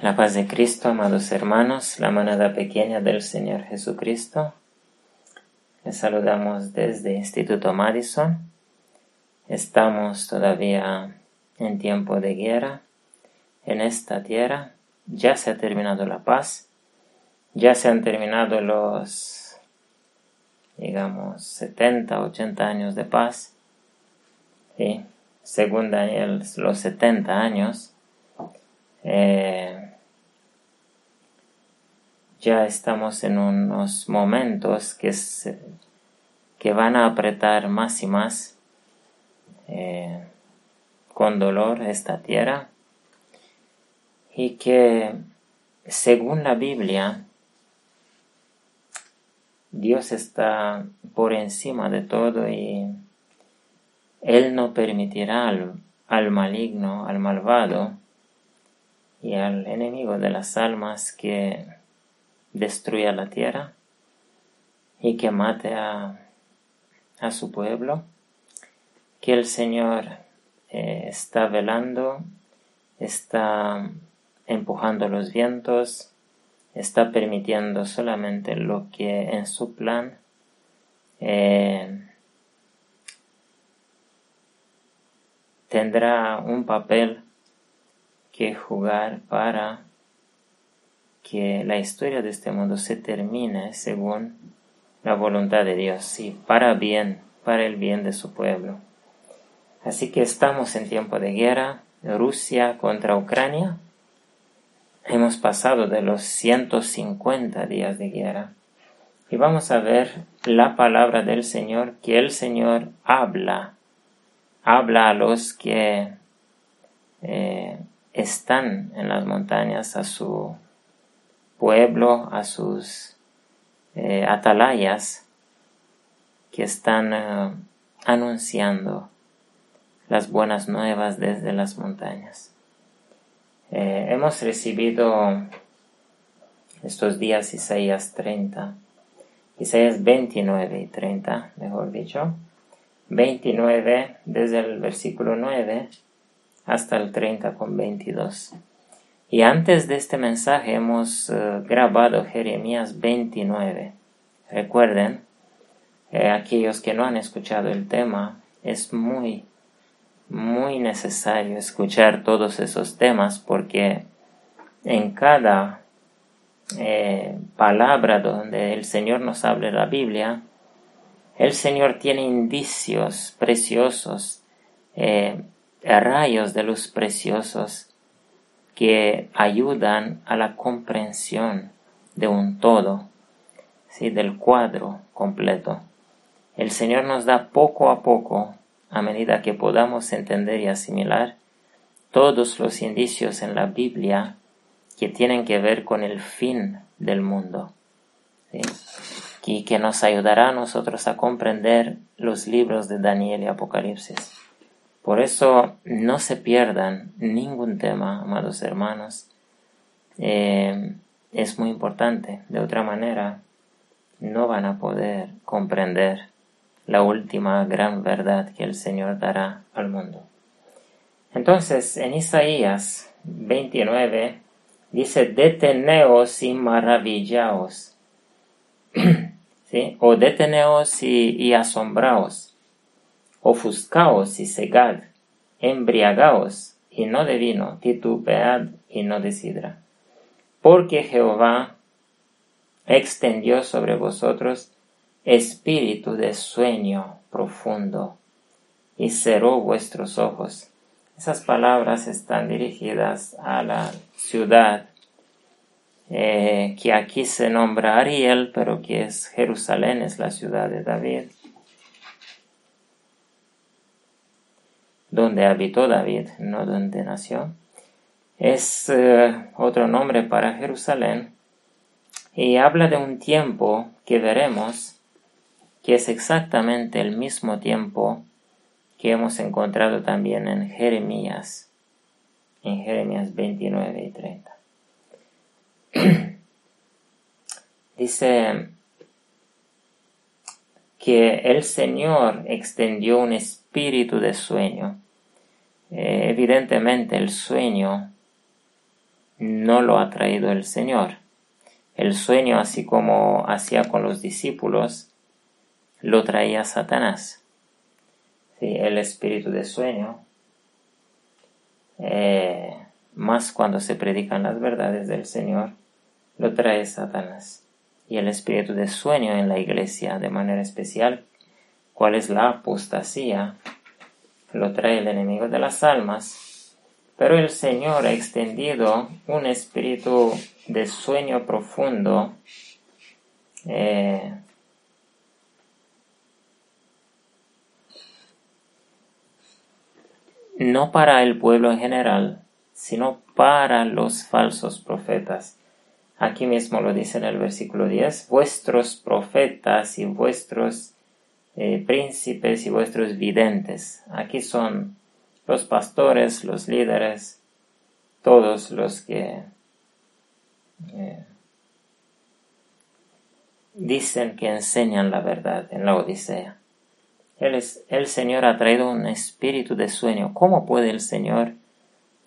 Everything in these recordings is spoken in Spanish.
La paz de Cristo, amados hermanos, la manada pequeña del Señor Jesucristo. Les saludamos desde Instituto Madison. Estamos todavía en tiempo de guerra en esta tierra. Ya se ha terminado la paz. Ya se han terminado los, 70, 80 años de paz. ¿Sí? Según Daniel, los 70 años. Ya estamos en unos momentos que van a apretar más y más con dolor esta tierra, y que según la Biblia Dios está por encima de todo y Él no permitirá al maligno, al malvado y al enemigo de las almas que destruya la tierra y que mate a su pueblo, que el Señor está velando, está empujando los vientos, está permitiendo solamente lo que en su plan tendrá un papel que jugar para que la historia de este mundo se termine según la voluntad de Dios y para el bien de su pueblo. Así que estamos en tiempo de guerra, Rusia contra Ucrania. Hemos pasado de los 150 días de guerra y vamos a ver la palabra del Señor, que el Señor habla a los que están en las montañas, a su pueblo, a sus atalayas que están anunciando las buenas nuevas desde las montañas. Hemos recibido estos días Isaías 29 y 30, mejor dicho. 29 desde el versículo 9 hasta el 30 con 22. Y antes de este mensaje hemos grabado Jeremías 29. Recuerden, aquellos que no han escuchado el tema, es muy necesario escuchar todos esos temas, porque en cada palabra donde el Señor nos habla de la Biblia, el Señor tiene indicios preciosos, rayos de luz preciosos que ayudan a la comprensión de un todo, ¿sí? Del cuadro completo. El Señor nos da poco a poco, a medida que podamos entender y asimilar, todos los indicios en la Biblia que tienen que ver con el fin del mundo, ¿sí? Y que nos ayudará a nosotros a comprender los libros de Daniel y Apocalipsis. Por eso no se pierdan ningún tema, amados hermanos. Es muy importante. De otra manera, no van a poder comprender la última gran verdad que el Señor dará al mundo. Entonces, en Isaías 29 dice: deteneos y maravillaos, ¿sí? O deteneos y asombraos, ofuscaos y cegad, embriagaos y no de vino, titubead y no de sidra. Porque Jehová extendió sobre vosotros espíritu de sueño profundo y cerró vuestros ojos. Esas palabras están dirigidas a la ciudad que aquí se nombra Ariel, pero que es Jerusalén, es la ciudad de David, donde habitó David, no donde nació. Es otro nombre para Jerusalén, y habla de un tiempo que veremos que es exactamente el mismo tiempo que hemos encontrado también en Jeremías 29 y 30. Dice que el Señor extendió un espíritu de sueño. Evidentemente el sueño no lo ha traído el Señor. El sueño, así como hacía con los discípulos, lo traía Satanás. ¿Sí? El espíritu de sueño, más cuando se predican las verdades del Señor, lo trae Satanás. Y el espíritu de sueño en la iglesia, de manera especial, ¿cuál es la apostasía? Lo trae el enemigo de las almas. Pero el Señor ha extendido un espíritu de sueño profundo, no para el pueblo en general, sino para los falsos profetas. Aquí mismo lo dice en el versículo 10, vuestros profetas y vuestros príncipes y vuestros videntes. Aquí son los pastores, los líderes, todos los que dicen que enseñan la verdad en la Odisea. El Señor ha traído un espíritu de sueño. ¿Cómo puede el Señor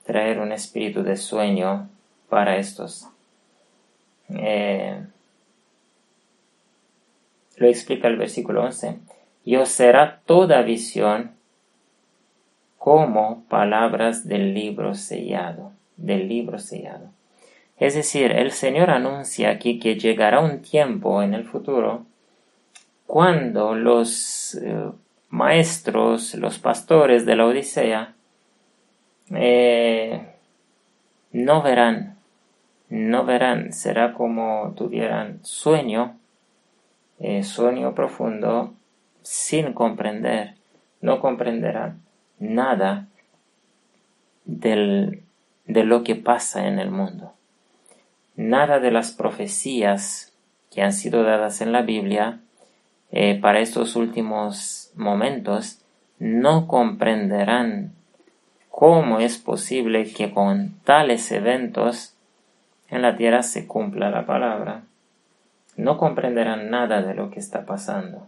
traer un espíritu de sueño para estos? Lo explica el versículo 11. Y os será toda visión como palabras del libro sellado. Es decir, el Señor anuncia aquí que llegará un tiempo en el futuro cuando los maestros, los pastores de la Odisea, no verán, será como tuvieran sueño profundo, sin comprender, no comprenderán nada de lo que pasa en el mundo. Nada de las profecías que han sido dadas en la Biblia para estos últimos momentos, no comprenderán cómo es posible que con tales eventos en la tierra se cumpla la palabra. No comprenderán nada de lo que está pasando.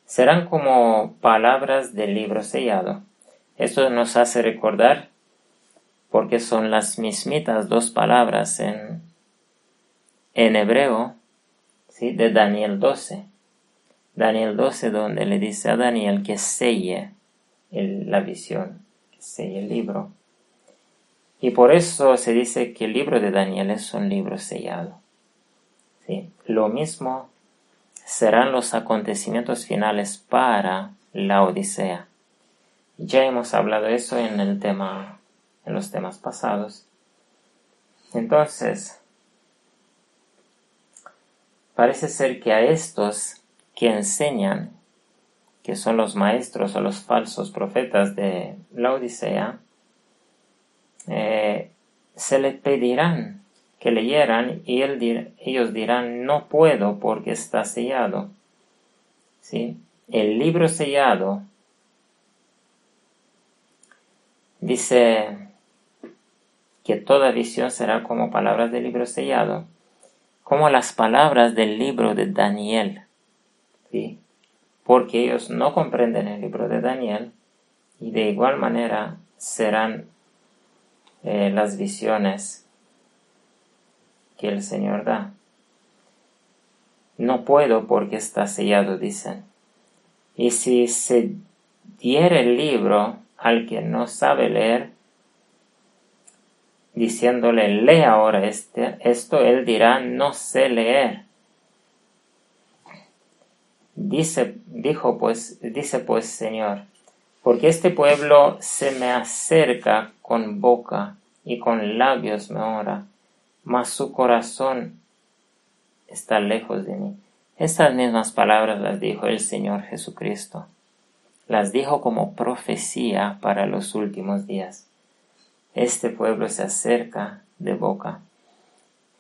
Serán como palabras del libro sellado. Esto nos hace recordar, porque son las mismitas dos palabras en hebreo, ¿sí? De Daniel 12. Daniel 12, donde le dice a Daniel que selle la visión, que selle el libro. Y por eso se dice que el libro de Daniel es un libro sellado. ¿Sí? Lo mismo serán los acontecimientos finales para la Odisea. Ya hemos hablado de eso en los temas pasados. Entonces, parece ser que a estos que enseñan, que son los maestros o los falsos profetas de la Odisea, se les pedirán que leyeran y ellos dirán, no puedo porque está sellado. ¿Sí? El libro sellado dice que toda visión será como palabras del libro sellado, como las palabras del libro de Daniel. ¿Sí? Porque ellos no comprenden el libro de Daniel, y de igual manera serán las visiones que el Señor da. No puedo porque está sellado, dicen. Y si se diere el libro al que no sabe leer, diciéndole, lee ahora esto, él dirá, no sé leer. Dice pues, Señor, porque este pueblo se me acerca con boca y con labios me ora, mas su corazón está lejos de mí. Estas mismas palabras las dijo el Señor Jesucristo. Las dijo como profecía para los últimos días. Este pueblo se acerca de boca.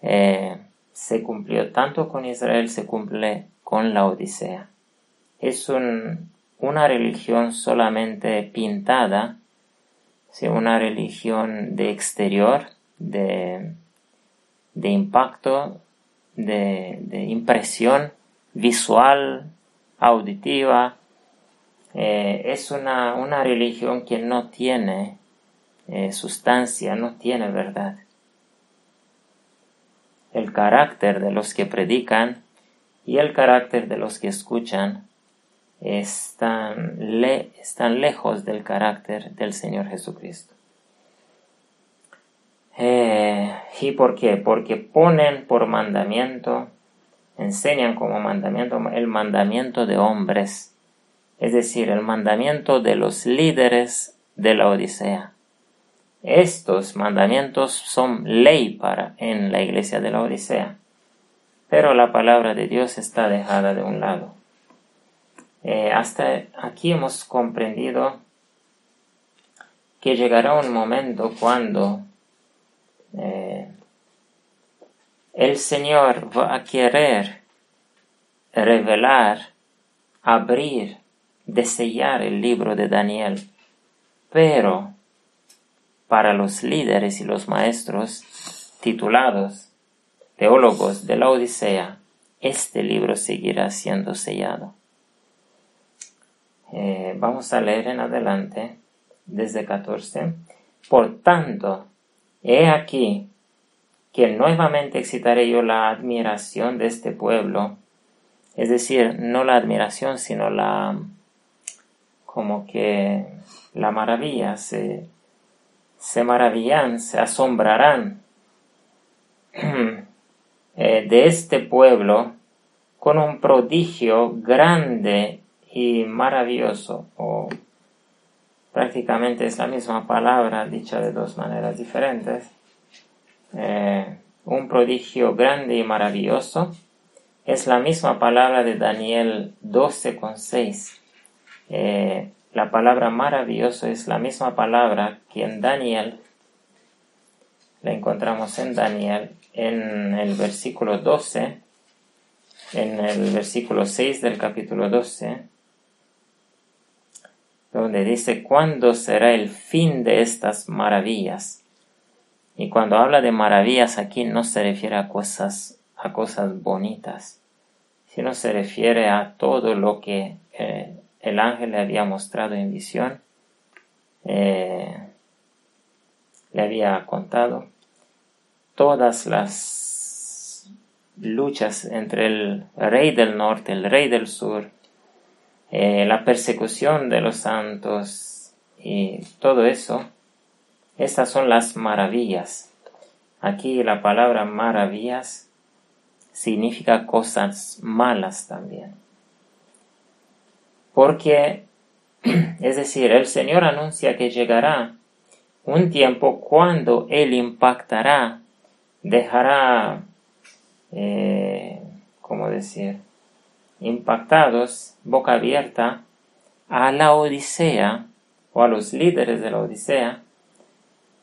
Se cumplió tanto con Israel, se cumple con la Odisea. Es una religión solamente pintada, ¿sí? Una religión de exterior, de impacto, de impresión visual, auditiva. Es una religión que no tiene sustancia, no tiene verdad. El carácter de los que predican y el carácter de los que escuchan están lejos del carácter del Señor Jesucristo. ¿Y por qué? Porque ponen por mandamiento, enseñan como mandamiento el mandamiento de hombres, es decir, el mandamiento de los líderes de la Odisea. Estos mandamientos son ley en la iglesia de la Odisea, pero la palabra de Dios está dejada de un lado. Hasta aquí hemos comprendido que llegará un momento cuando el Señor va a querer revelar, abrir, sellar el libro de Daniel, pero para los líderes y los maestros titulados teólogos de la Odisea, este libro seguirá siendo sellado. Vamos a leer en adelante, desde 14. Por tanto, he aquí que nuevamente excitaré yo la admiración de este pueblo, es decir, no la admiración, sino como que la maravilla, se maravillan, se asombrarán de este pueblo con un prodigio grande y maravilloso, o prácticamente es la misma palabra dicha de dos maneras diferentes. Un prodigio grande y maravilloso es la misma palabra de Daniel 12:6. La palabra maravilloso es la misma palabra que en Daniel, la encontramos en Daniel, en el versículo 12, en el versículo 6 del capítulo 12, donde dice: ¿cuándo será el fin de estas maravillas? Y cuando habla de maravillas aquí no se refiere a cosas bonitas, sino se refiere a todo lo que el ángel le había mostrado en visión, le había contado todas las luchas entre el rey del norte, el rey del sur, la persecución de los santos y todo eso. Estas son las maravillas. Aquí la palabra maravillas significa cosas malas también. Porque, es decir, el Señor anuncia que llegará un tiempo cuando Él impactará, dejará, impactados, boca abierta, a la Odisea o a los líderes de la Odisea,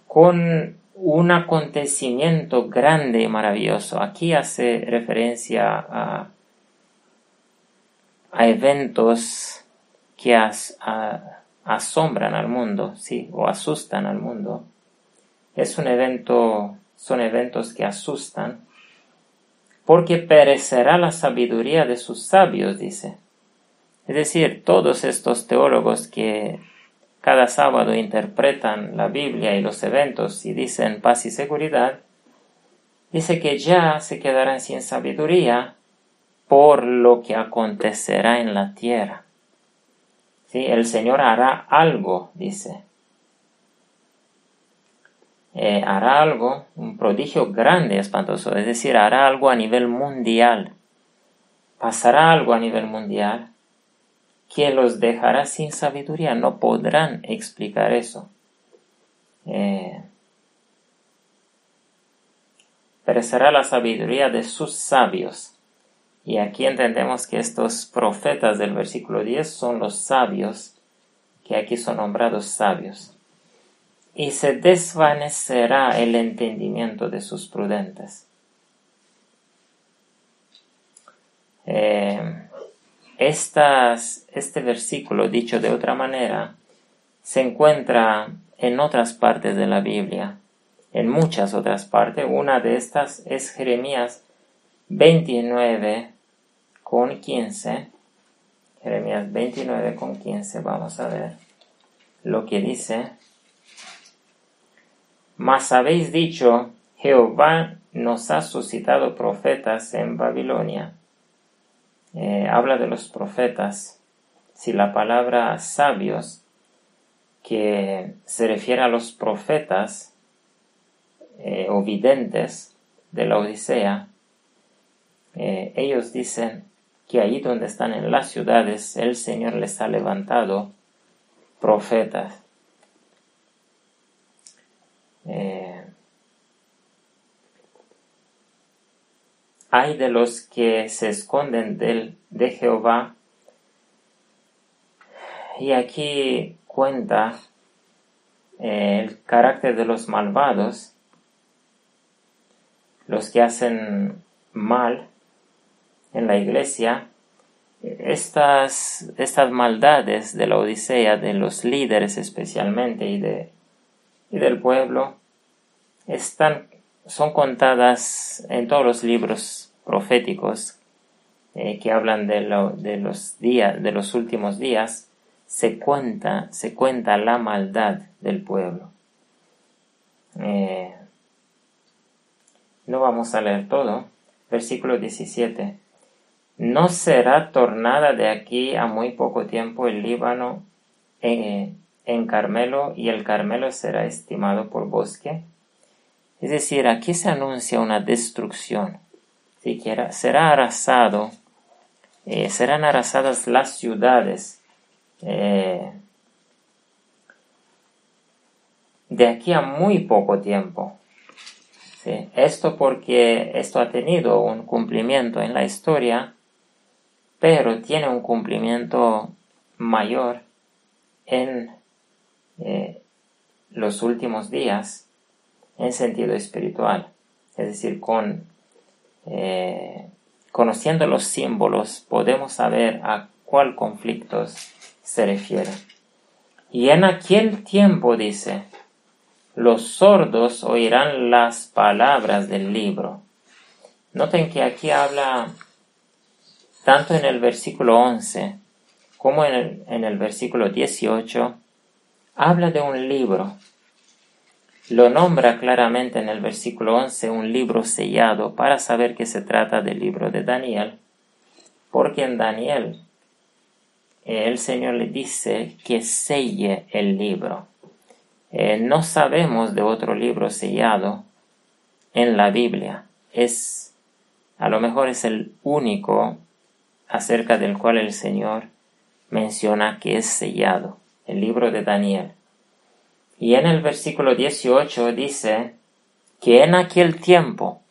con un acontecimiento grande y maravilloso. Aquí hace referencia a eventos que asombran al mundo, sí, o asustan al mundo. Son eventos que asustan, porque perecerá la sabiduría de sus sabios, dice. Es decir, todos estos teólogos que cada sábado interpretan la Biblia y los eventos y dicen paz y seguridad, dice que ya se quedarán sin sabiduría por lo que acontecerá en la tierra. ¿Sí? El Señor hará algo, dice. Hará algo, un prodigio grande y espantoso, es decir, hará algo a nivel mundial. Pasará algo a nivel mundial que los dejará sin sabiduría, no podrán explicar eso. Perecerá la sabiduría de sus sabios. Y aquí entendemos que estos profetas del versículo 10 son los sabios, que aquí son nombrados sabios. Y se desvanecerá el entendimiento de sus prudentes. Este versículo, dicho de otra manera, se encuentra en otras partes de la Biblia, en muchas otras partes. Una de estas es Jeremías 29:15. Jeremías 29:15, vamos a ver lo que dice. Mas habéis dicho, Jehová nos ha suscitado profetas en Babilonia. Habla de los profetas. Si la palabra sabios, que se refiere a los profetas o videntes de la Odisea, ellos dicen que allí donde están en las ciudades, el Señor les ha levantado profetas. Hay de los que se esconden de Jehová. Y aquí cuenta el carácter de los malvados, los que hacen mal en la iglesia. Estas maldades de la Odisea, de los líderes especialmente y del pueblo, son contadas en todos los libros proféticos que hablan de los últimos días. Se cuenta la maldad del pueblo. No vamos a leer todo. Versículo 17. ¿No será tornada de aquí a muy poco tiempo el Líbano en Carmelo, y el Carmelo será estimado por bosque? Es decir, aquí se anuncia una destrucción. Siquiera serán arrasadas las ciudades de aquí a muy poco tiempo. ¿Sí? Esto porque esto ha tenido un cumplimiento en la historia, pero tiene un cumplimiento mayor en los últimos días en sentido espiritual. Es decir, conociendo los símbolos podemos saber a cuál conflictos se refiere. Y en aquel tiempo, dice, los sordos oirán las palabras del libro. Noten que aquí habla, tanto en el versículo 11 como en el versículo 18, habla de un libro. Lo nombra claramente en el versículo 11 un libro sellado, para saber que se trata del libro de Daniel, porque en Daniel el Señor le dice que selle el libro. No sabemos de otro libro sellado en la Biblia. A lo mejor es el único acerca del cual el Señor menciona que es sellado, el libro de Daniel. Y en el versículo 18 dice que en aquel tiempo,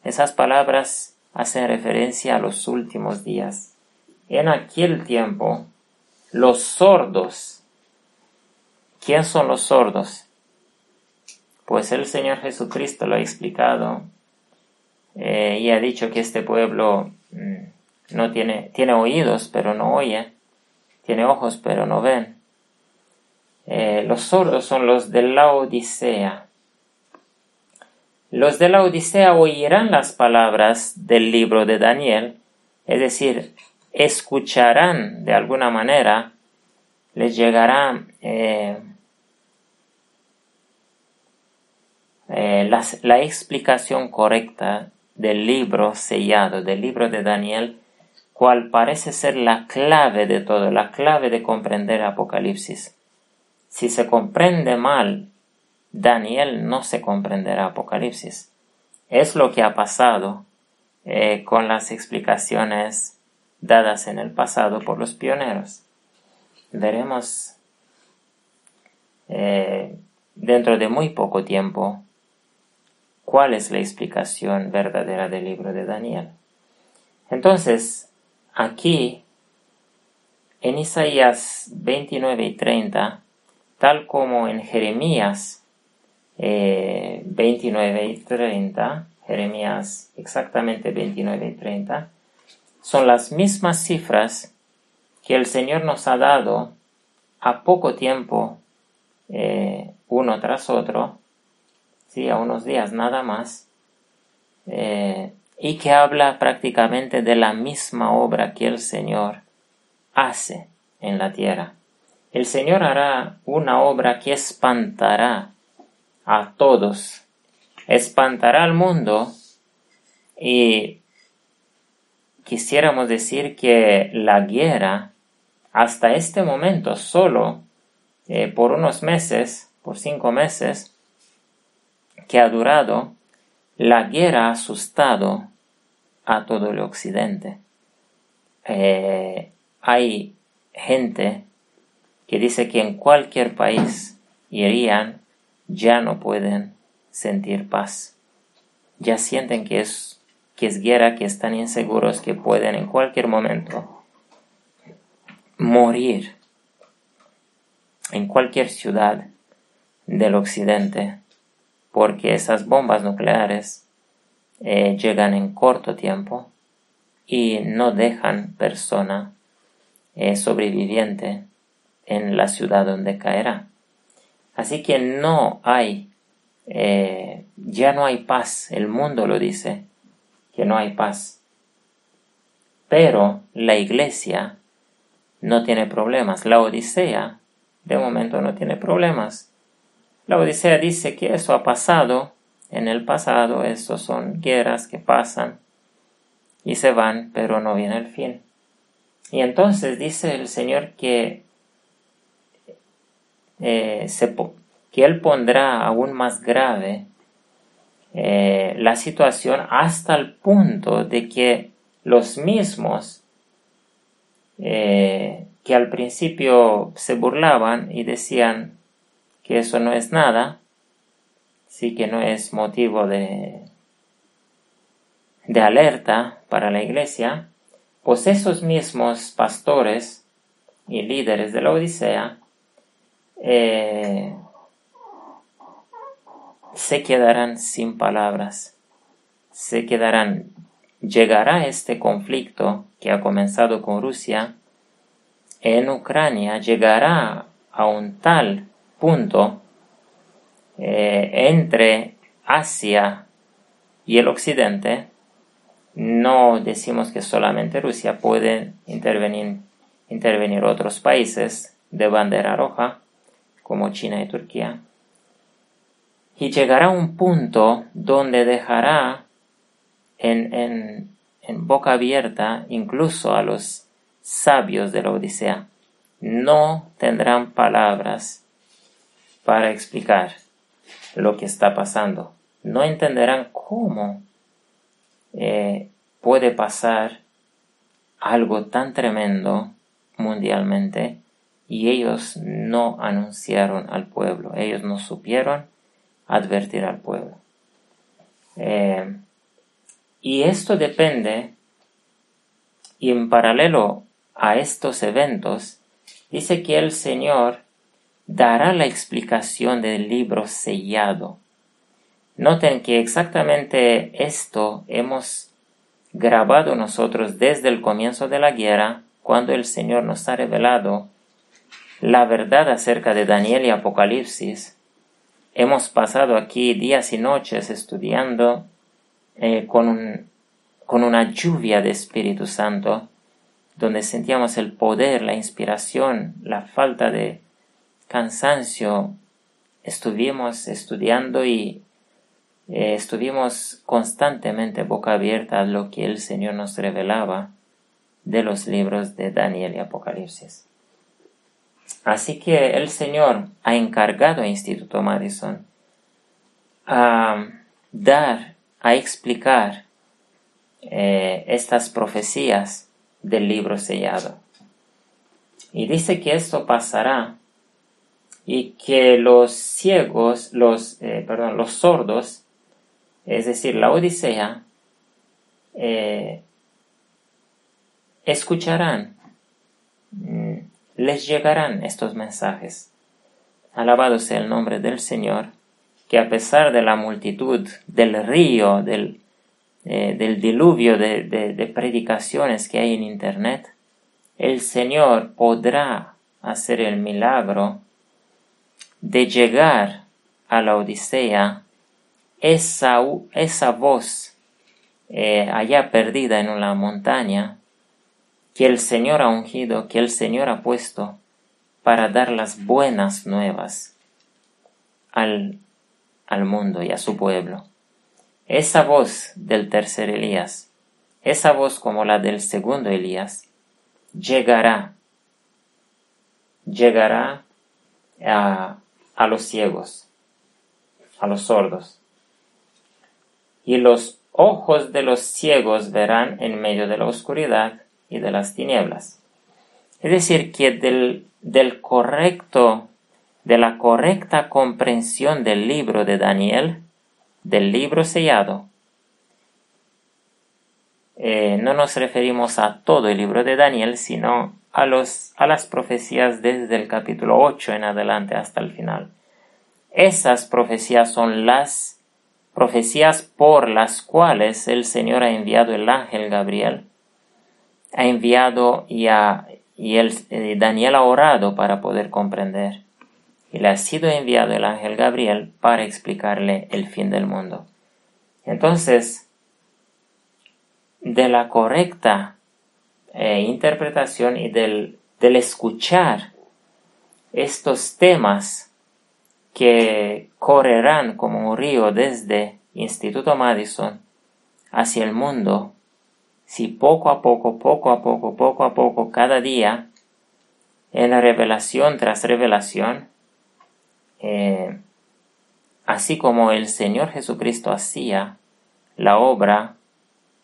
esas palabras hacen referencia a los últimos días. En aquel tiempo, los sordos. ¿Quién son los sordos? Pues el Señor Jesucristo lo ha explicado y ha dicho que este pueblo no tiene oídos, pero no oye, tiene ojos, pero no ven. Los sordos son los de la Odisea. Los de la Odisea oirán las palabras del libro de Daniel, es decir, escucharán de alguna manera, les llegará la explicación correcta del libro sellado, del libro de Daniel, cual parece ser la clave de todo, la clave de comprender Apocalipsis. Si se comprende mal Daniel, no se comprenderá Apocalipsis. Es lo que ha pasado con las explicaciones dadas en el pasado por los pioneros. Veremos dentro de muy poco tiempo cuál es la explicación verdadera del libro de Daniel. Entonces, aquí, en Isaías 29 y 30, tal como en Jeremías 29 y 30, Jeremías exactamente 29 y 30, son las mismas cifras que el Señor nos ha dado a poco tiempo, uno tras otro, ¿sí? A unos días nada más, y que habla prácticamente de la misma obra que el Señor hace en la tierra. El Señor hará una obra que espantará a todos, espantará al mundo, y quisiéramos decir que la guerra hasta este momento solo por unos meses, por 5 meses que ha durado, la guerra ha asustado a todo el occidente. Hay gente que dice que en cualquier país irían, ya no pueden sentir paz. Ya sienten que es guerra, que están inseguros, que pueden en cualquier momento morir en cualquier ciudad del occidente, porque esas bombas nucleares llegan en corto tiempo y no dejan persona sobreviviente en la ciudad donde caerá. Así que no hay, ya no hay paz. El mundo lo dice, que no hay paz. Pero la iglesia no tiene problemas. La Odisea, de momento, no tiene problemas. La Odisea dice que eso ha pasado en el pasado, eso son guerras que pasan y se van, pero no viene el fin. Y entonces dice el Señor que Él pondrá aún más grave la situación hasta el punto de que los mismos que al principio se burlaban y decían que eso no es nada, sí, que no es motivo de alerta para la iglesia, pues esos mismos pastores y líderes de la Odisea se quedarán sin palabras, llegará este conflicto que ha comenzado con Rusia en Ucrania, llegará a un tal punto entre Asia y el occidente. No decimos que solamente Rusia, puede intervenir otros países de bandera roja como China y Turquía, y llegará a un punto donde dejará en boca abierta incluso a los sabios de la Odisea. No tendrán palabras para explicar lo que está pasando. No entenderán cómo puede pasar algo tan tremendo mundialmente, y ellos no anunciaron al pueblo, ellos no supieron advertir al pueblo. Y esto depende, y en paralelo a estos eventos, dice que el Señor dará la explicación del libro sellado. Noten que exactamente esto hemos grabado nosotros desde el comienzo de la guerra, cuando el Señor nos ha revelado la verdad acerca de Daniel y Apocalipsis. Hemos pasado aquí días y noches estudiando con una lluvia de Espíritu Santo, donde sentíamos el poder, la inspiración, la falta de cansancio. Estuvimos estudiando y estuvimos constantemente boca abierta a lo que el Señor nos revelaba de los libros de Daniel y Apocalipsis. Así que el Señor ha encargado a Instituto Madison a explicar estas profecías del libro sellado. Y dice que esto pasará y que los ciegos, los sordos, es decir, la Odisea, escucharán, les llegarán estos mensajes. Alabado sea el nombre del Señor, que a pesar de la multitud, del río, del diluvio de predicaciones que hay en Internet, el Señor podrá hacer el milagro de llegar a la Odisea esa voz allá perdida en una montaña, que el Señor ha ungido, que el Señor ha puesto para dar las buenas nuevas al al mundo y a su pueblo. Esa voz del tercer Elías, esa voz como la del segundo Elías, llegará a los ciegos, a los sordos. Y los ojos de los ciegos verán en medio de la oscuridad y de las tinieblas. Es decir, que de la correcta comprensión del libro de Daniel, del libro sellado, no nos referimos a todo el libro de Daniel, sino a las profecías desde el capítulo 8 en adelante hasta el final. Esas profecías son las profecías por las cuales el Señor ha enviado el ángel Gabriel, ha enviado Daniel ha orado para poder comprender. Y le ha sido enviado el ángel Gabriel para explicarle el fin del mundo. Entonces, de la correcta interpretación y del escuchar estos temas que correrán como un río desde Instituto Madison hacia el mundo, si poco a poco, cada día, en revelación tras revelación, así como el Señor Jesucristo hacía la obra,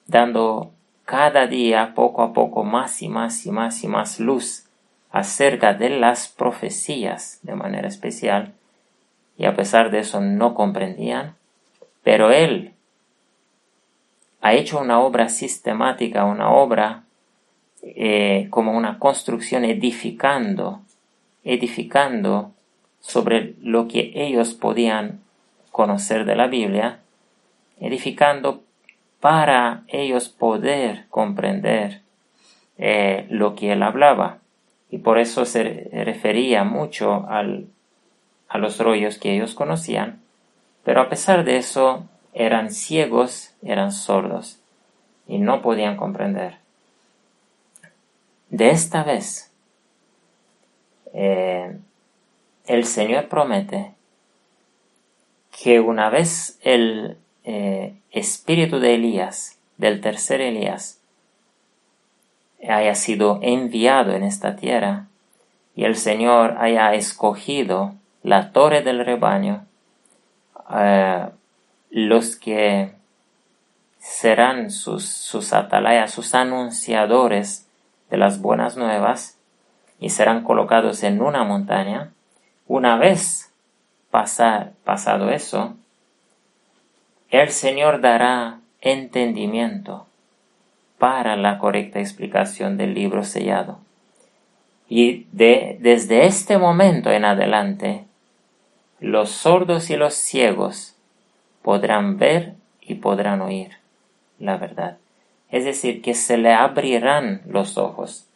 dando cada día poco a poco más y más luz acerca de las profecías de manera especial, y a pesar de eso no comprendían, pero Él ha hecho una obra sistemática, una obra como una construcción edificando sobre lo que ellos podían conocer de la Biblia, edificando para ellos poder comprender lo que él hablaba. Y por eso se refería mucho a los rollos que ellos conocían, pero a pesar de eso eran ciegos, eran sordos y no podían comprender. De esta vez, el Señor promete que una vez el espíritu de Elías, del tercer Elías, haya sido enviado en esta tierra y el Señor haya escogido la torre del rebaño, los que serán sus atalayas, sus anunciadores de las buenas nuevas, y serán colocados en una montaña. Una vez pasado eso, el Señor dará entendimiento para la correcta explicación del libro sellado. Y desde este momento en adelante, los sordos y los ciegos podrán ver y podrán oír la verdad. Es decir, que se le abrirán los ojos.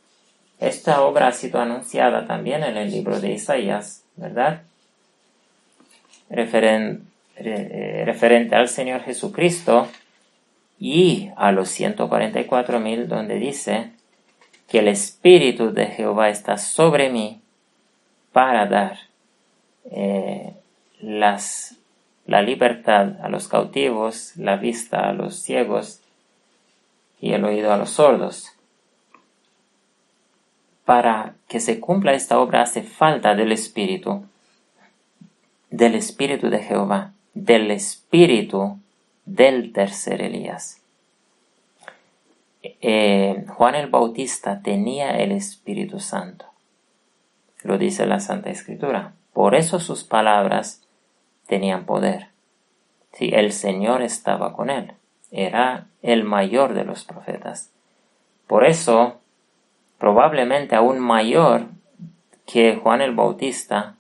Esta obra ha sido anunciada también en el libro de Isaías, ¿verdad? Referente al Señor Jesucristo y a los 144,000, donde dice que el Espíritu de Jehová está sobre mí para dar la libertad a los cautivos, la vista a los ciegos y el oído a los sordos. Para que se cumpla esta obra hace falta del Espíritu de Jehová, del Espíritu del tercer Elías. Juan el Bautista tenía el Espíritu Santo, lo dice la Santa Escritura. Por eso sus palabras tenían poder. Sí, el Señor estaba con él, era el mayor de los profetas. Por eso, probablemente aún mayor que Juan el Bautista,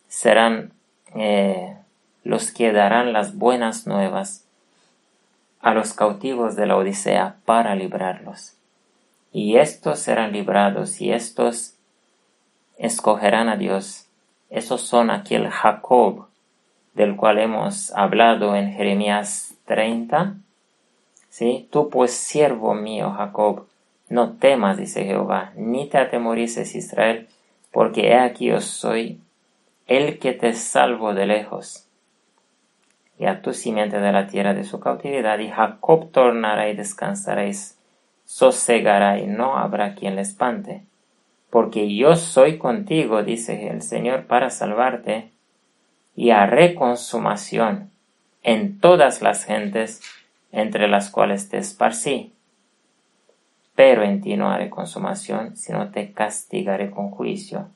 serán los que darán las buenas nuevas a los cautivos de la Odisea para librarlos. Y estos serán librados y estos escogerán a Dios. Esos son aquel Jacob del cual hemos hablado en Jeremías 30. ¿Sí? Tú pues, siervo mío Jacob, no temas, dice Jehová, ni te atemorices, Israel, porque he aquí yo soy el que te salvo de lejos. y a tu simiente de la tierra de su cautividad, y Jacob tornará y descansará y sosegará, y no habrá quien le espante. Porque yo soy contigo, dice el Señor, para salvarte, y haré consumación en todas las gentes entre las cuales te esparcí. Pero en ti no haré consumación, sino te castigaré con juicio.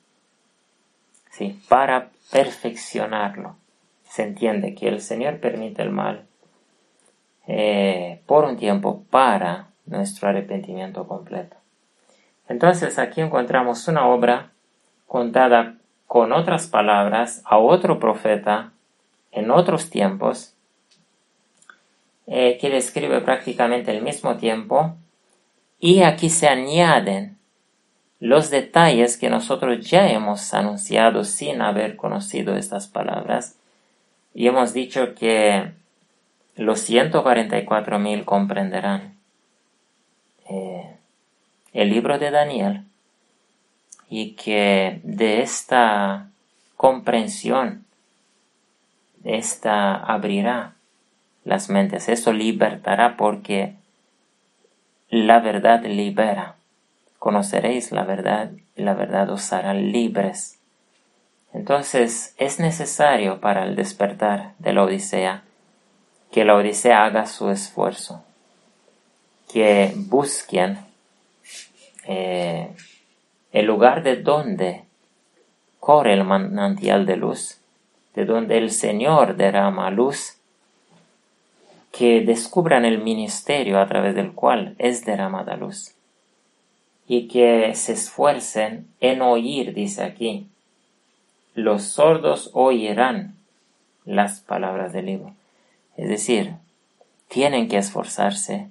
Sí, para perfeccionarlo. Se entiende que el Señor permite el mal por un tiempo para nuestro arrepentimiento completo. Entonces aquí encontramos una obra contada con otras palabras a otro profeta en otros tiempos, que describe prácticamente el mismo tiempo, y aquí se añaden los detalles que nosotros ya hemos anunciado sin haber conocido estas palabras, y hemos dicho que los 144,000 comprenderán el libro de Daniel, y que de esta comprensión, esta abrirá las mentes, eso libertará, porque la verdad libera. Conoceréis la verdad y la verdad os hará libres. Entonces es necesario para el despertar de la Odisea que la Odisea haga su esfuerzo, que busquen el lugar de donde corre el manantial de luz, de donde el Señor derrama luz, que descubran el ministerio a través del cual es derramada luz, y que se esfuercen en oír, dice aquí, los sordos oirán las palabras del libro. Es decir, tienen que esforzarse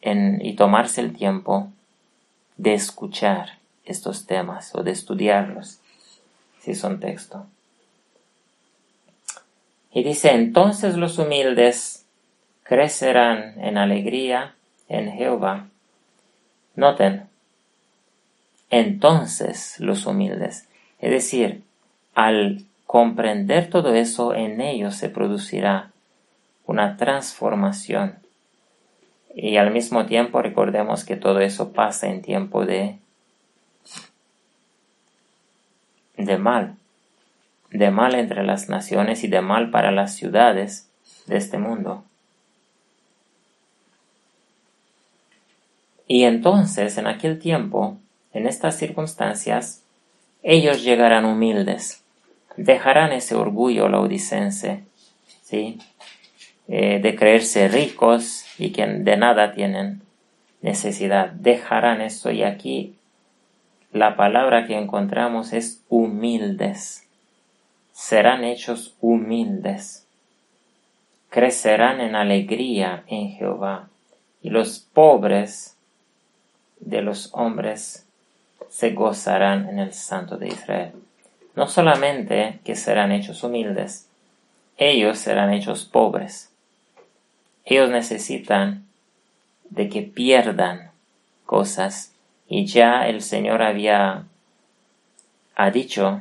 y tomarse el tiempo de escuchar estos temas o de estudiarlos, si son texto. Y dice, entonces los humildes crecerán en alegría en Jehová. Noten, entonces los humildes, es decir, al comprender todo eso, en ellos se producirá una transformación. Y al mismo tiempo recordemos que todo eso pasa en tiempo de mal entre las naciones y de mal para las ciudades de este mundo. Y entonces, en aquel tiempo, en estas circunstancias, ellos llegarán humildes, dejarán ese orgullo laodicense, ¿sí? De creerse ricos y que de nada tienen necesidad. Dejarán eso, y aquí la palabra que encontramos es humildes. Serán hechos humildes. Crecerán en alegría en Jehová, y los pobres de los hombres se gozarán en el Santo de Israel. No solamente que serán hechos humildes, ellos serán hechos pobres. Ellos necesitan de que pierdan cosas, y ya el Señor ha dicho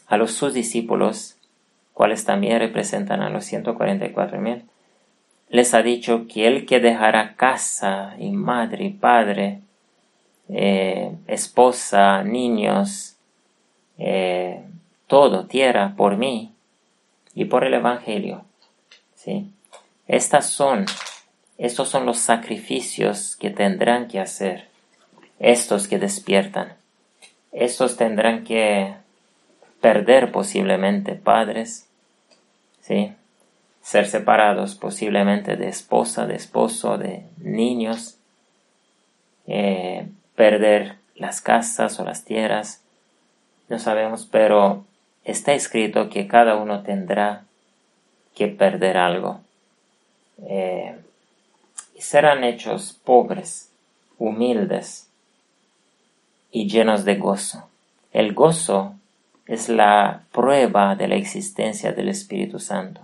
a sus discípulos, cuales también representan a los 144,000, les ha dicho que el que dejará casa y madre y padre, esposa, niños, todo, tierra, por mí y por el Evangelio, ¿sí? Estos son los sacrificios que tendrán que hacer estos que despiertan. Estos tendrán que perder posiblemente padres, ¿sí? Ser separados posiblemente de esposa, de esposo, de niños, perder las casas o las tierras, no sabemos, pero está escrito que cada uno tendrá que perder algo. Y serán hechos pobres, humildes y llenos de gozo. El gozo es la prueba de la existencia del Espíritu Santo.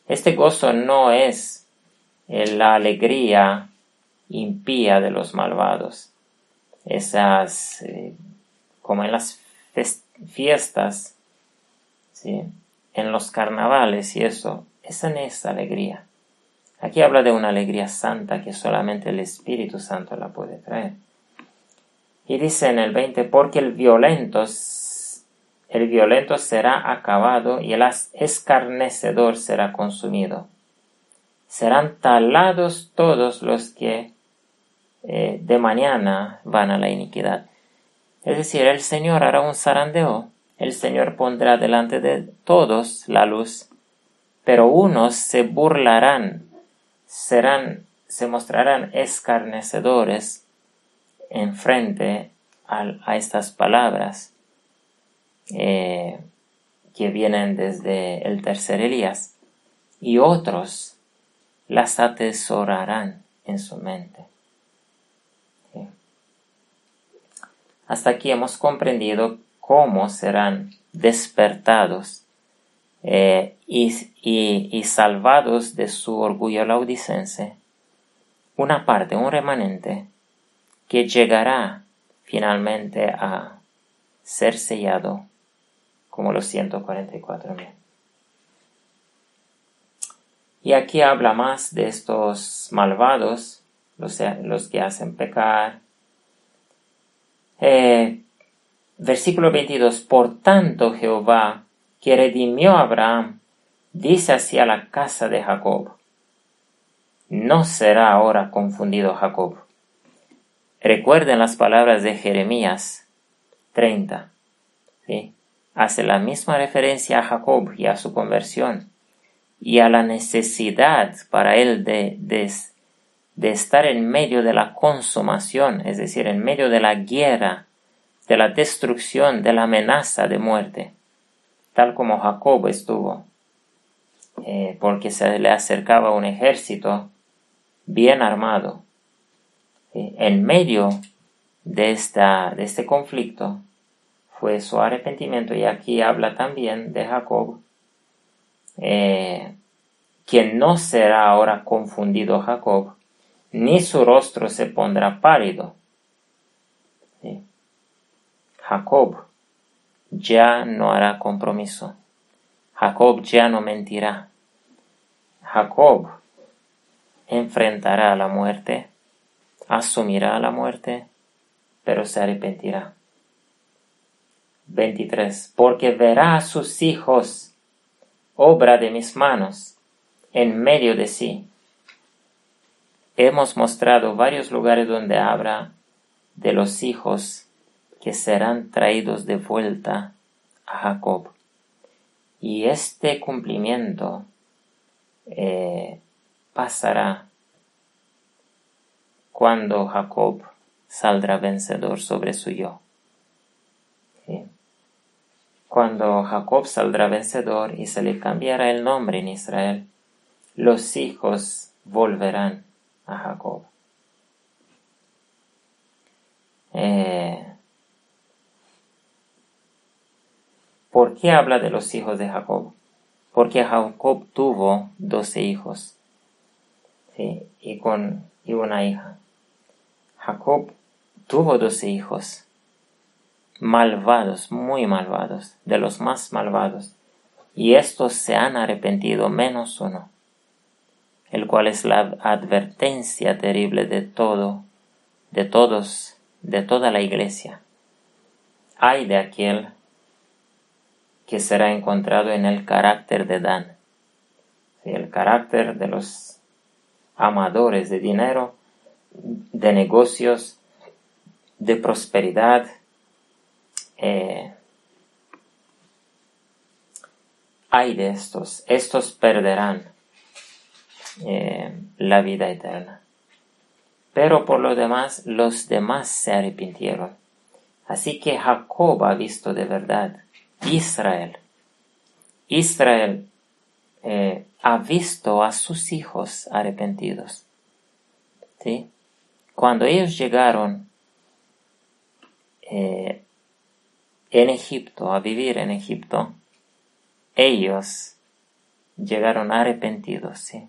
Este gozo no es la alegría impía de los malvados. Esas, como en las fiestas, ¿sí? En los carnavales y eso, esa no es alegría. Aquí habla de una alegría santa que solamente el Espíritu Santo la puede traer. Y dice en el 20, porque el violento será acabado y el escarnecedor será consumido. Serán talados todos los que de mañana van a la iniquidad. Es decir, el Señor hará un zarandeo. El Señor pondrá delante de todos la luz, pero unos se burlarán, se mostrarán escarnecedores en frente a estas palabras que vienen desde el tercer Elías, y otros las atesorarán en su mente. ¿Sí? Hasta aquí hemos comprendido cómo serán despertados y salvados de su orgullo laodicense una parte, un remanente, que llegará finalmente a ser sellado como los 144,000. Y aquí habla más de estos malvados, los que hacen pecar. Versículo 22, por tanto Jehová, que redimió a Abraham, dice así a la casa de Jacob, no será ahora confundido Jacob. Recuerden las palabras de Jeremías 30, ¿sí? Hace la misma referencia a Jacob y a su conversión y a la necesidad para él de estar en medio de la consumación, es decir, en medio de la guerra, de la destrucción, de la amenaza de muerte, tal como Jacob estuvo, porque se le acercaba un ejército bien armado. En medio de este conflicto fue su arrepentimiento, y aquí habla también de Jacob, que no será ahora confundido Jacob, ni su rostro se pondrá pálido. ¿Sí? Jacob ya no hará compromiso. Jacob ya no mentirá. Jacob enfrentará la muerte, asumirá la muerte, pero se arrepentirá. 23. Porque verá a sus hijos, obra de mis manos, en medio de sí. Hemos mostrado varios lugares donde habla de los hijos que serán traídos de vuelta a Jacob. Y este cumplimiento pasará cuando Jacob saldrá vencedor sobre su yo. ¿Sí? Cuando Jacob saldrá vencedor y se le cambiará el nombre en Israel, los hijos volverán a Jacob. ¿Por qué habla de los hijos de Jacob? Porque Jacob tuvo 12 hijos, ¿sí? y una hija. Jacob tuvo 12 hijos, malvados, muy malvados, de los más malvados, y estos se han arrepentido menos uno, el cual es la advertencia terrible de toda la iglesia. Ay de aquel que será encontrado en el carácter de Dan, ¿sí? El carácter de los amadores de dinero, de negocios, de prosperidad. Ay de estos perderán la vida eterna. Pero por lo demás, los demás se arrepintieron. Así que Jacob ha visto de verdad. Israel ha visto a sus hijos arrepentidos. ¿Sí? Cuando ellos llegaron en Egipto, a vivir en Egipto, ellos llegaron arrepentidos. ¿Sí?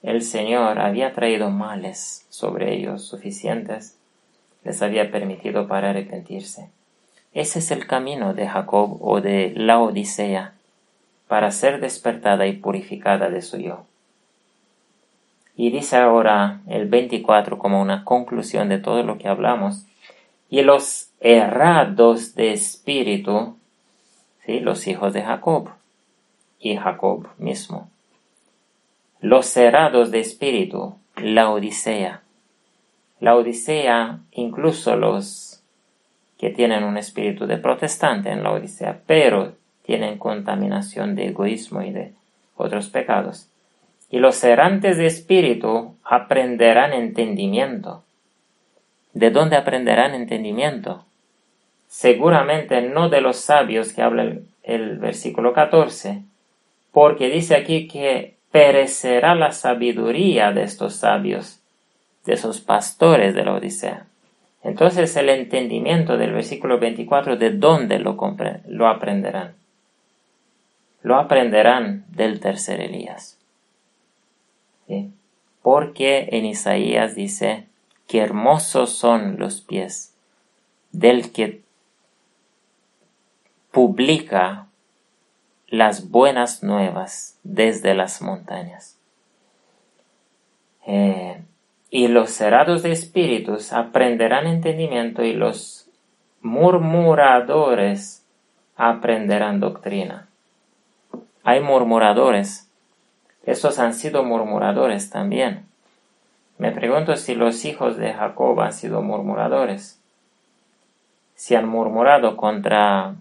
El Señor había traído males sobre ellos suficientes, les había permitido para arrepentirse. Ese es el camino de Jacob o de la Odisea para ser despertada y purificada de su yo. Y dice ahora el 24 como una conclusión de todo lo que hablamos. Y los errados de espíritu, ¿sí? Los hijos de Jacob y Jacob mismo. Los errados de espíritu, la Odisea. La Odisea, incluso los que tienen un espíritu de protestante en la Odisea, pero tienen contaminación de egoísmo y de otros pecados. Y los errantes de espíritu aprenderán entendimiento. ¿De dónde aprenderán entendimiento? Seguramente no de los sabios que habla el versículo 14, porque dice aquí que perecerá la sabiduría de estos sabios, de esos pastores de la Odisea. Entonces el entendimiento del versículo 24, ¿de dónde lo aprenderán? Lo aprenderán del tercer Elías. ¿Sí? Porque en Isaías dice, qué hermosos son los pies del que publica las buenas nuevas desde las montañas. Y los cerrados de espíritus aprenderán entendimiento y los murmuradores aprenderán doctrina. Hay murmuradores. Estos han sido murmuradores también. Me pregunto si los hijos de Jacob han sido murmuradores. Si han murmurado contra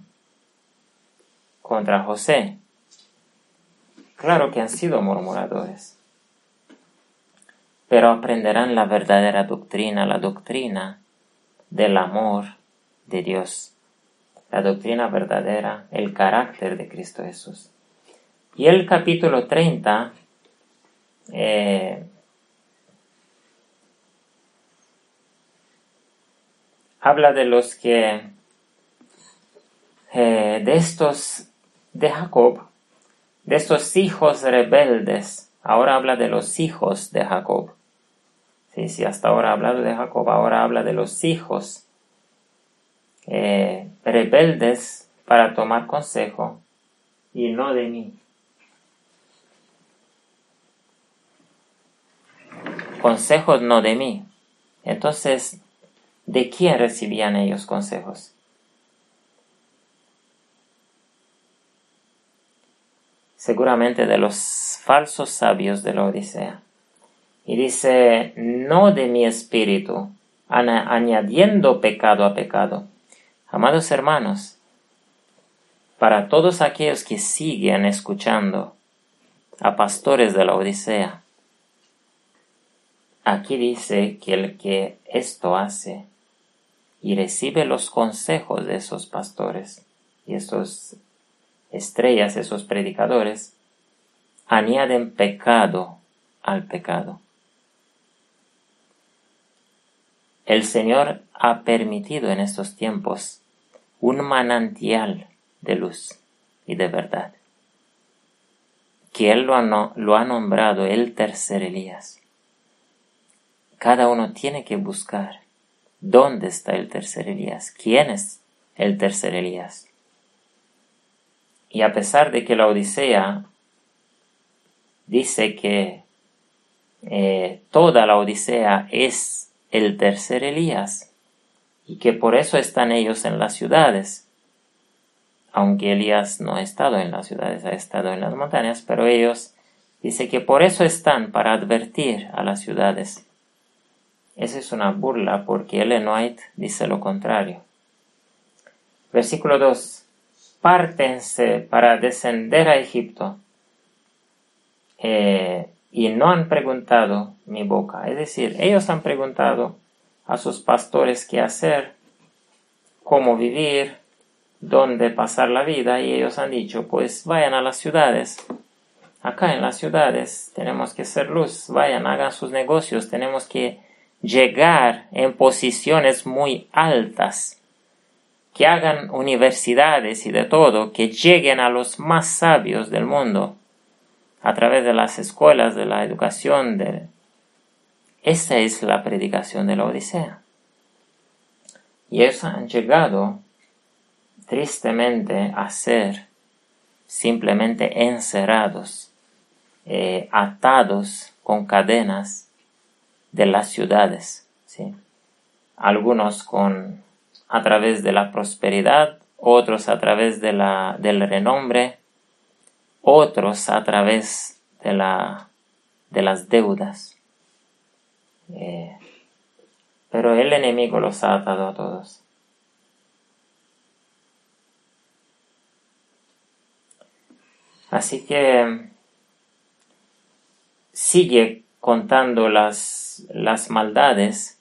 José. Claro que han sido murmuradores. Pero aprenderán la verdadera doctrina, la doctrina del amor de Dios. La doctrina verdadera, el carácter de Cristo Jesús. Y el capítulo 30 habla de los que, de estos de Jacob, de estos hijos rebeldes. Ahora habla de los hijos de Jacob. Sí, hasta ahora ha hablado de Jacob, ahora habla de los hijos rebeldes para tomar consejo y no de mí. Consejos no de mí. Entonces, ¿de quién recibían ellos consejos? Seguramente de los falsos sabios de la Odisea. Y dice, no de mi espíritu, añadiendo pecado a pecado. Amados hermanos, para todos aquellos que siguen escuchando a pastores de la Odisea, aquí dice que el que esto hace y recibe los consejos de esos pastores y esos estrellas, esos predicadores, añaden pecado al pecado. El Señor ha permitido en estos tiempos un manantial de luz y de verdad, que Él lo ha nombrado el tercer Elías. Cada uno tiene que buscar dónde está el tercer Elías, quién es el tercer Elías. Y a pesar de que la Odisea dice que toda la Odisea es el tercer Elías y que por eso están ellos en las ciudades, aunque Elías no ha estado en las ciudades, ha estado en las montañas, pero ellos dice que por eso están para advertir a las ciudades. Esa es una burla porque Ellen White dice lo contrario. Versículo 2. Pártense para descender a Egipto y no han preguntado mi boca. Es decir, ellos han preguntado a sus pastores qué hacer, cómo vivir, dónde pasar la vida, y ellos han dicho, pues vayan a las ciudades. Acá en las ciudades tenemos que ser luz, vayan, hagan sus negocios, tenemos que llegar en posiciones muy altas, que hagan universidades y de todo, que lleguen a los más sabios del mundo, a través de las escuelas, de la educación. Esa es la predicación de la Odisea. Y ellos han llegado tristemente a ser simplemente encerrados, atados con cadenas de las ciudades, ¿sí? Algunos a través de la prosperidad, otros a través del renombre, otros a través de las deudas. Pero el enemigo los ha atado a todos. Así que sigue contando las maldades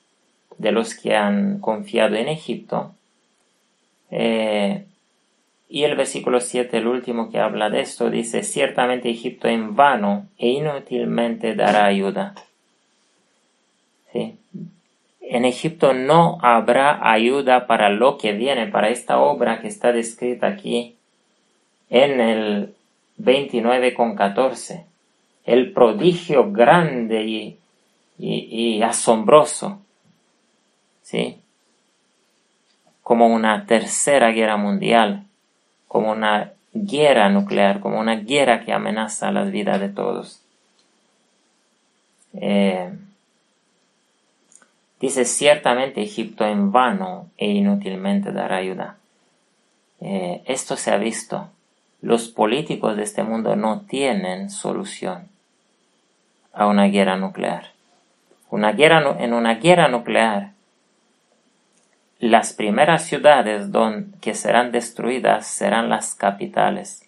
de los que han confiado en Egipto. Y el versículo 7, el último que habla de esto, dice: ciertamente Egipto en vano e inútilmente dará ayuda. ¿Sí? En Egipto no habrá ayuda para lo que viene, para esta obra que está descrita aquí en el 29:14. El prodigio grande y asombroso, ¿sí? Como una tercera guerra mundial, como una guerra nuclear, como una guerra que amenaza la vida de todos. Dice: ciertamente Egipto en vano e inútilmente dará ayuda. Esto se ha visto. Los políticos de este mundo no tienen solución a una guerra nuclear. En una guerra nuclear, las primeras ciudades que serán destruidas serán las capitales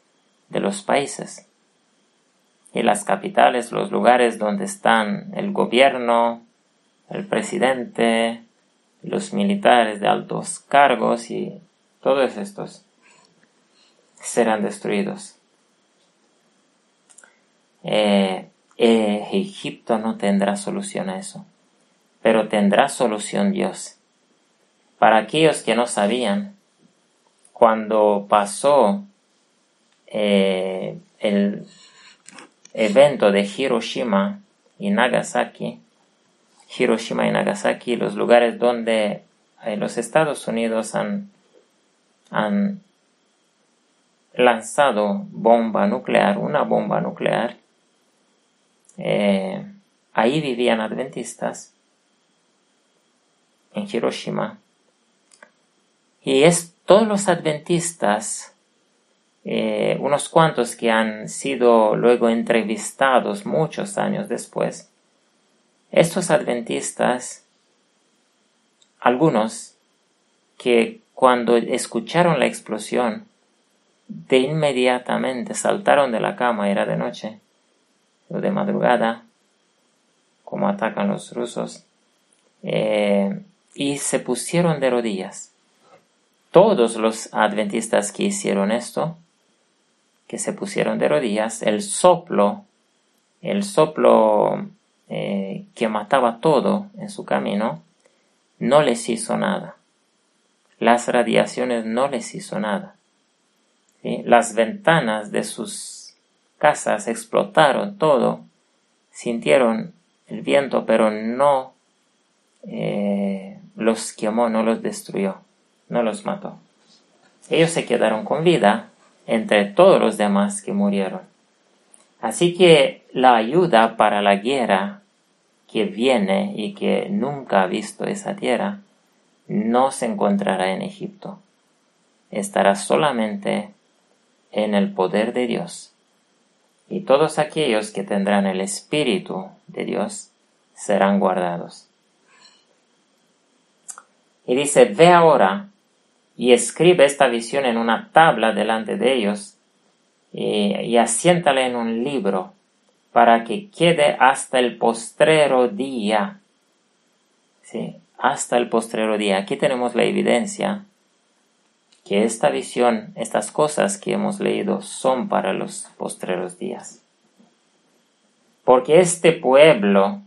de los países. Y las capitales, los lugares donde están el gobierno, el presidente, los militares de altos cargos y todos estos serán destruidos. Egipto no tendrá solución a eso, pero tendrá solución Dios. Para aquellos que no sabían, cuando pasó el evento de Hiroshima y Nagasaki, los lugares donde los Estados Unidos han lanzado una bomba nuclear, ahí vivían adventistas en Hiroshima. Y todos los adventistas, unos cuantos que han sido luego entrevistados muchos años después, estos adventistas, algunos que cuando escucharon la explosión, de inmediatamente saltaron de la cama, era de noche o de madrugada, como atacan los rusos, y se pusieron de rodillas. Todos los adventistas que hicieron esto, que se pusieron de rodillas, el soplo que mataba todo en su camino, no les hizo nada. Las radiaciones no les hizo nada. ¿Sí? Las ventanas de sus casas explotaron todo, sintieron el viento, pero no los quemó, no los destruyó, no los mató. Ellos se quedaron con vida entre todos los demás que murieron. Así que la ayuda para la guerra que viene y que nunca ha visto esa tierra no se encontrará en Egipto. Estará solamente en el poder de Dios. Y todos aquellos que tendrán el Espíritu de Dios serán guardados. Y dice: ve ahora y escribe esta visión en una tabla delante de ellos y asiéntala en un libro para que quede hasta el postrero día. Sí, hasta el postrero día. Aquí tenemos la evidencia que esta visión, estas cosas que hemos leído son para los postreros días. Porque este pueblo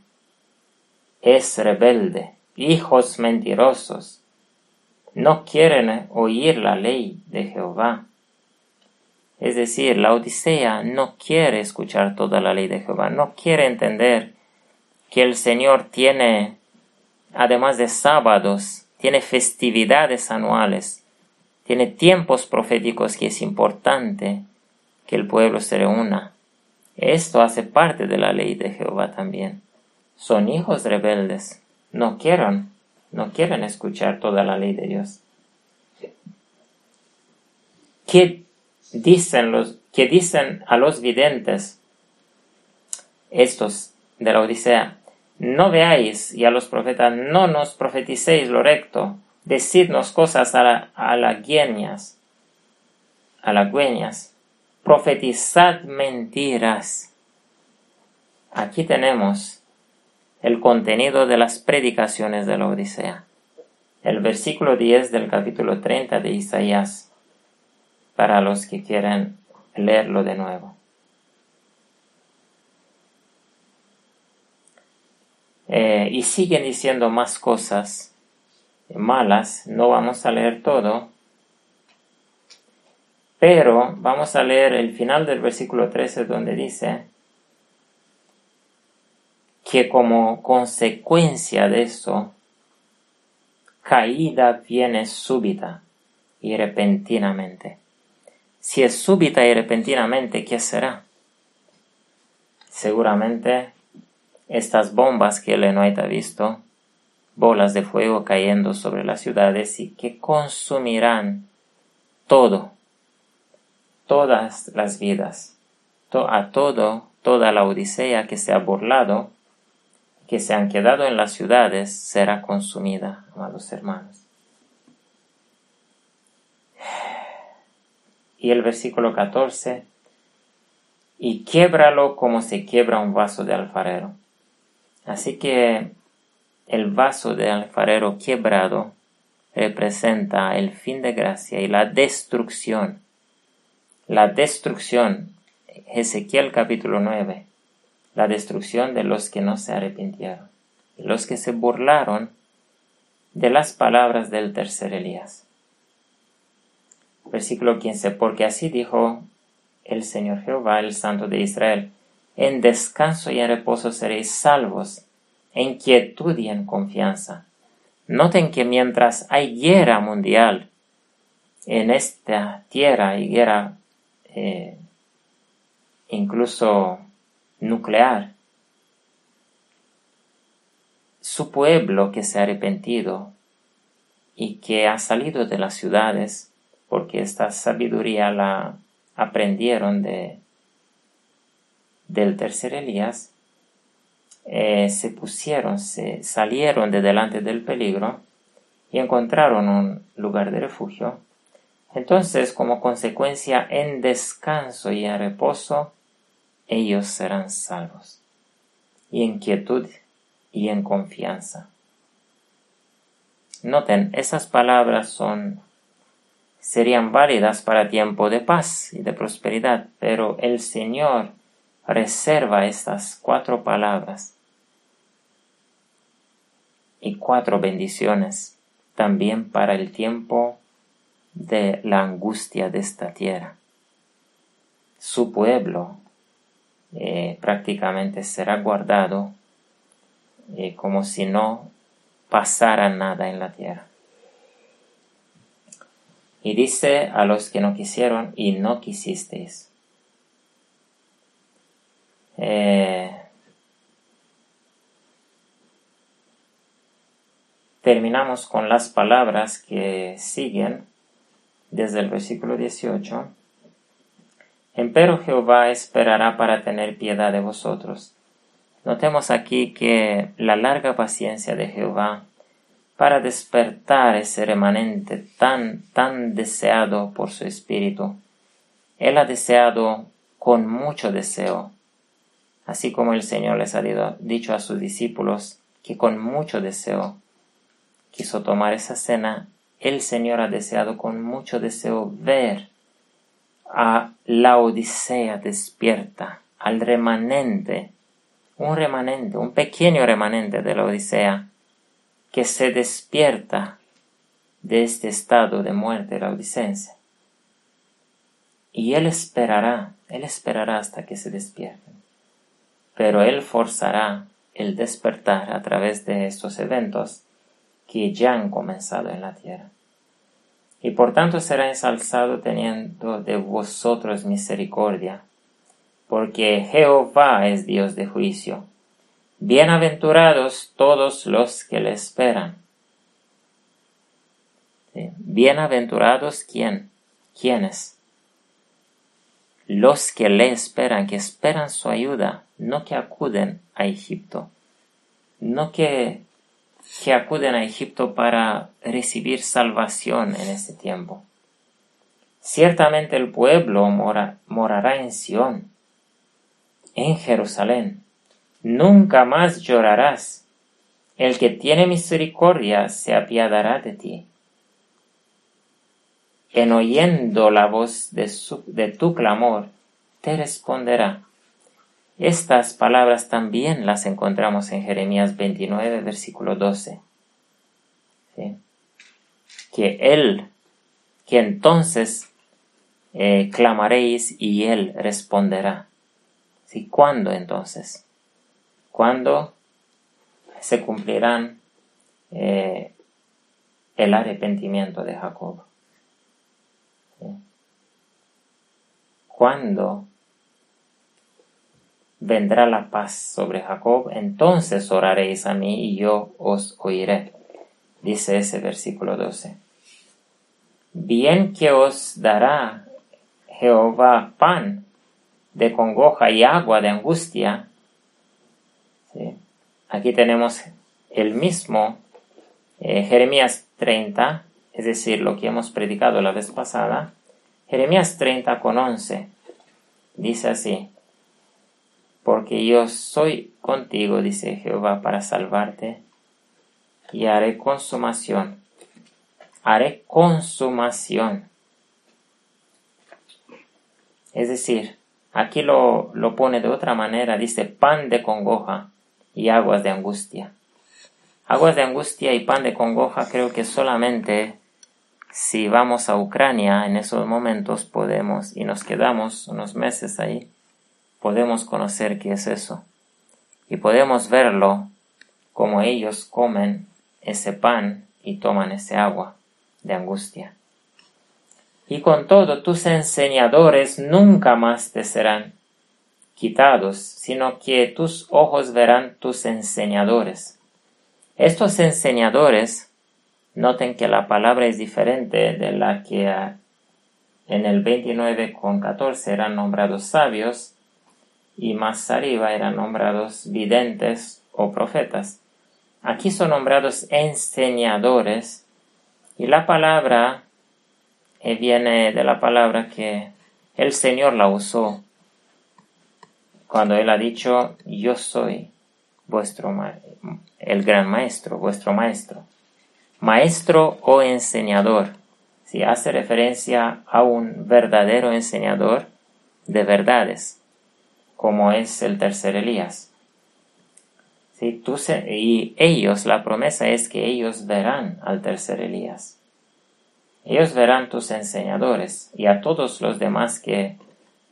es rebelde, hijos mentirosos, no quieren oír la ley de Jehová. Es decir, la Odisea no quiere escuchar toda la ley de Jehová, no quiere entender que el Señor tiene, además de sábados, tiene festividades anuales, tiene tiempos proféticos que es importante que el pueblo se reúna. Esto hace parte de la ley de Jehová también. Son hijos rebeldes. No quieren escuchar toda la ley de Dios. ¿Qué dicen a los videntes estos de la Odisea? No veáis, y a los profetas, no nos profeticéis lo recto, decidnos cosas halagüeñas, profetizad mentiras. Aquí tenemos el contenido de las predicaciones de la Odisea. El versículo 10 del capítulo 30 de Isaías, para los que quieren leerlo de nuevo. Y siguen diciendo más cosas malas. No vamos a leer todo, pero vamos a leer el final del versículo 13, donde dice que como consecuencia de eso, caída viene súbita y repentinamente. Si es súbita y repentinamente, ¿qué será? Seguramente estas bombas que el Enoite ha visto, bolas de fuego cayendo sobre las ciudades y que consumirán todas las vidas, toda la Odisea que se ha burlado, que se han quedado en las ciudades, será consumida, amados hermanos. Y el versículo 14, y quiébralo como se quiebra un vaso de alfarero. Así que el vaso de alfarero quebrado representa el fin de gracia y la destrucción. La destrucción, Ezequiel capítulo 9, la destrucción de los que no se arrepintieron, y los que se burlaron de las palabras del tercer Elías. Versículo 15, porque así dijo el Señor Jehová, el Santo de Israel, en descanso y en reposo seréis salvos, en quietud y en confianza. Noten que mientras hay guerra mundial en esta tierra, hay guerra incluso nuclear, su pueblo que se ha arrepentido y que ha salido de las ciudades, porque esta sabiduría la aprendieron del tercer Elías, se salieron de delante del peligro y encontraron un lugar de refugio. Entonces, como consecuencia, en descanso y en reposo, ellos serán salvos, y en quietud y en confianza. Noten, esas palabras serían válidas para tiempo de paz y de prosperidad, pero el Señor reserva estas 4 palabras y 4 bendiciones también para el tiempo de la angustia de esta tierra. Su pueblo prácticamente será guardado como si no pasara nada en la tierra. Y dice a los que no quisieron y no quisisteis. Terminamos con las palabras que siguen desde el versículo 18. Empero Jehová esperará para tener piedad de vosotros. Notemos aquí que la larga paciencia de Jehová para despertar ese remanente tan deseado por su espíritu. Él ha deseado con mucho deseo, así como el Señor les ha dicho a sus discípulos que con mucho deseo quiso tomar esa cena. El Señor ha deseado con mucho deseo ver a la Odisea despierta, al remanente, un pequeño remanente de la Odisea, que se despierta de este estado de muerte laodicense. Y Él esperará hasta que se despierten. Pero Él forzará el despertar a través de estos eventos que ya han comenzado en la tierra. y por tanto será ensalzado teniendo de vosotros misericordia, porque Jehová es Dios de juicio. Bienaventurados todos los que le esperan. ¿Sí? Bienaventurados, ¿quiénes? Los que le esperan, que esperan su ayuda, no que acuden a Egipto, no que acuden a Egipto para recibir salvación en este tiempo. Ciertamente el pueblo morará en Sión, en Jerusalén. Nunca más llorarás. El que tiene misericordia se apiadará de ti. En oyendo la voz de tu clamor, te responderá. Estas palabras también las encontramos en Jeremías 29, versículo 12. ¿Sí? Que entonces clamaréis y él responderá. ¿Sí? ¿Cuándo entonces? ¿Cuándo se cumplirán el arrepentimiento de Jacob? ¿Sí? ¿Cuándo vendrá la paz sobre Jacob? Entonces oraréis a mí y yo os oiré. Dice ese versículo 12. Bien que os dará Jehová pan de congoja y agua de angustia. ¿Sí? Aquí tenemos el mismo Jeremías 30, es decir, lo que hemos predicado la vez pasada. Jeremías 30 con 11 dice así: porque yo soy contigo, dice Jehová, para salvarte, y haré consumación. Es decir, aquí lo pone de otra manera, dice pan de congoja y aguas de angustia. Aguas de angustia y pan de congoja, creo que solamente si vamos a Ucrania en esos momentos podemos, y nos quedamos unos meses ahí, podemos conocer qué es eso. Y podemos verlo como ellos comen ese pan y toman ese agua de angustia. Y con todo, tus enseñadores nunca más te serán quitados, sino que tus ojos verán tus enseñadores. Estos enseñadores, noten que la palabra es diferente de la que en el 29:14 eran nombrados sabios, y más arriba eran nombrados videntes o profetas. Aquí son nombrados enseñadores, y la palabra viene de la palabra que el Señor la usó cuando Él ha dicho: yo soy el gran maestro, vuestro maestro. Maestro o enseñador, si hace referencia a un verdadero enseñador de verdades, como es el tercer Elías. ¿Sí? Y ellos, la promesa es que ellos verán al tercer Elías. Ellos verán tus enseñadores y a todos los demás que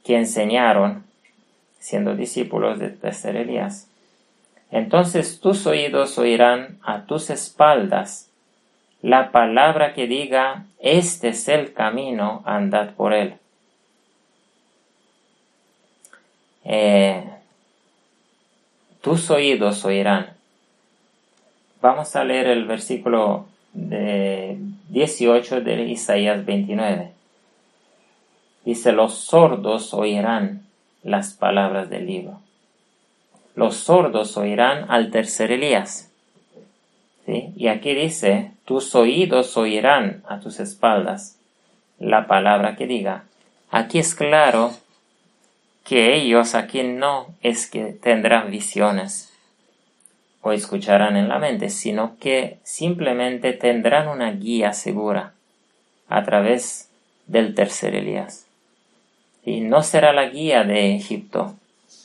enseñaron, siendo discípulos del tercer Elías. Entonces tus oídos oirán a tus espaldas la palabra que diga: este es el camino, andad por él. Tus oídos oirán. Vamos a leer el versículo 18 de Isaías 29. Dice: los sordos oirán las palabras del libro. Los sordos oirán al tercer Elías. ¿Sí? Y aquí dice: tus oídos oirán a tus espaldas la palabra que diga. Aquí es claro que ellos aquí no es que tendrán visiones o escucharán en la mente, sino que simplemente tendrán una guía segura a través del tercer Elías. Y no será la guía de Egipto,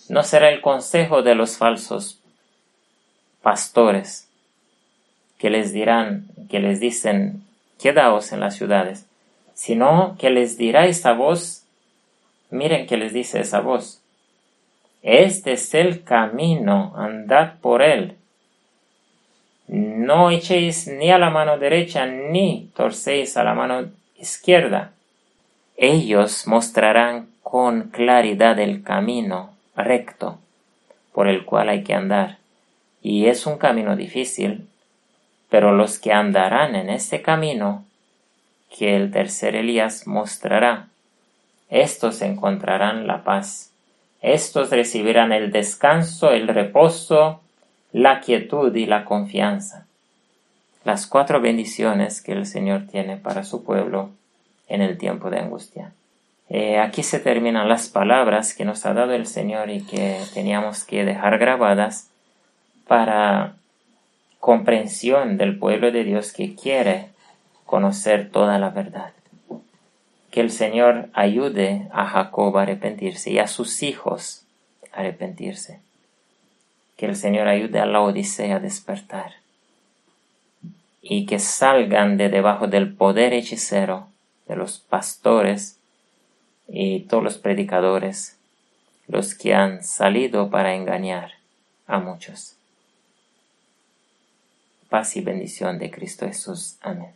no será el consejo de los falsos pastores que les dicen: quedaos en las ciudades, sino que les dirá esa voz. Miren que les dice esa voz: este es el camino, andad por él. No echéis ni a la mano derecha, ni torcéis a la mano izquierda. Ellos mostrarán con claridad el camino recto por el cual hay que andar. Y es un camino difícil, pero los que andarán en este camino que el tercer Elías mostrará, estos encontrarán la paz. Estos recibirán el descanso, el reposo, la quietud y la confianza. Las 4 bendiciones que el Señor tiene para su pueblo en el tiempo de angustia. Aquí se terminan las palabras que nos ha dado el Señor y que teníamos que dejar grabadas para comprensión del pueblo de Dios que quiere conocer toda la verdad. Que el Señor ayude a Jacob a arrepentirse y a sus hijos a arrepentirse. Que el Señor ayude a la Odisea a despertar y que salgan de debajo del poder hechicero de los pastores y todos los predicadores, los que han salido para engañar a muchos. Paz y bendición de Cristo Jesús. Amén.